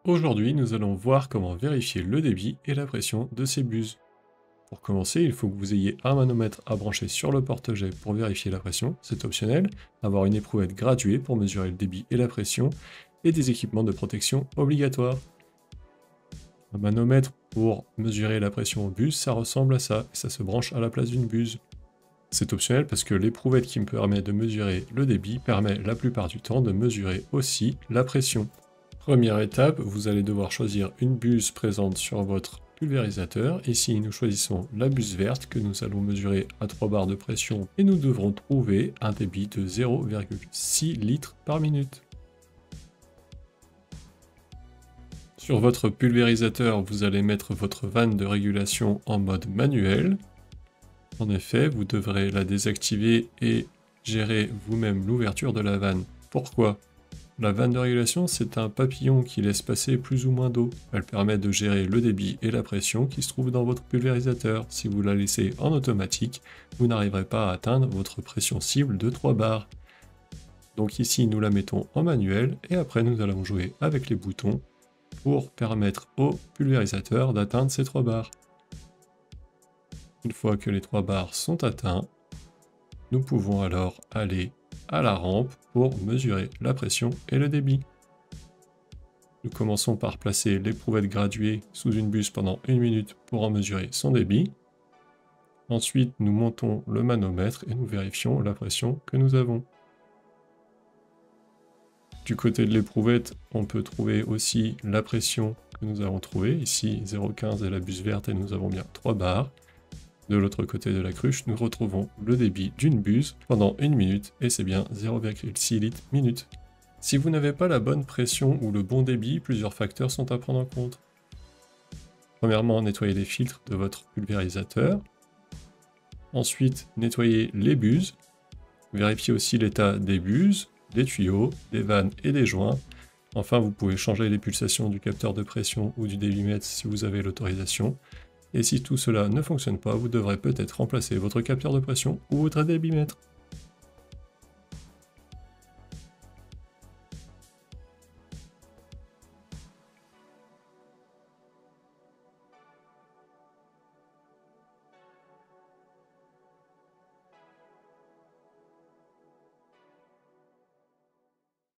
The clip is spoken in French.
Aujourd'hui, nous allons voir comment vérifier le débit et la pression de ces buses. Pour commencer, il faut que vous ayez un manomètre à brancher sur le porte-jet pour vérifier la pression, c'est optionnel, avoir une éprouvette graduée pour mesurer le débit et la pression, et des équipements de protection obligatoires. Un manomètre pour mesurer la pression aux buses, ça ressemble à ça, et ça se branche à la place d'une buse. C'est optionnel parce que l'éprouvette qui me permet de mesurer le débit permet la plupart du temps de mesurer aussi la pression. Première étape, vous allez devoir choisir une buse présente sur votre pulvérisateur. Ici, nous choisissons la buse verte que nous allons mesurer à 3 bars de pression et nous devrons trouver un débit de 0,6 litres par minute. Sur votre pulvérisateur, vous allez mettre votre vanne de régulation en mode manuel. En effet, vous devrez la désactiver et gérer vous-même l'ouverture de la vanne. Pourquoi ? La vanne de régulation, c'est un papillon qui laisse passer plus ou moins d'eau. Elle permet de gérer le débit et la pression qui se trouvent dans votre pulvérisateur. Si vous la laissez en automatique, vous n'arriverez pas à atteindre votre pression cible de 3 bars. Donc ici, nous la mettons en manuel et après nous allons jouer avec les boutons pour permettre au pulvérisateur d'atteindre ces 3 bars. Une fois que les 3 bars sont atteints, nous pouvons alors aller à la rampe pour mesurer la pression et le débit. Nous commençons par placer l'éprouvette graduée sous une buse pendant 1 minute pour en mesurer son débit. Ensuite, nous montons le manomètre et nous vérifions la pression que nous avons. Du côté de l'éprouvette, on peut trouver aussi la pression que nous avons trouvée. Ici, 0,15 est la buse verte et nous avons bien 3 bars. De l'autre côté de la cruche, nous retrouvons le débit d'une buse pendant 1 minute et c'est bien 0,6 litres minute. Si vous n'avez pas la bonne pression ou le bon débit, plusieurs facteurs sont à prendre en compte. Premièrement, nettoyez les filtres de votre pulvérisateur. Ensuite, nettoyez les buses. Vérifiez aussi l'état des buses, des tuyaux, des vannes et des joints. Enfin, vous pouvez changer les pulsations du capteur de pression ou du débitmètre si vous avez l'autorisation. Et si tout cela ne fonctionne pas, vous devrez peut-être remplacer votre capteur de pression ou votre débitmètre.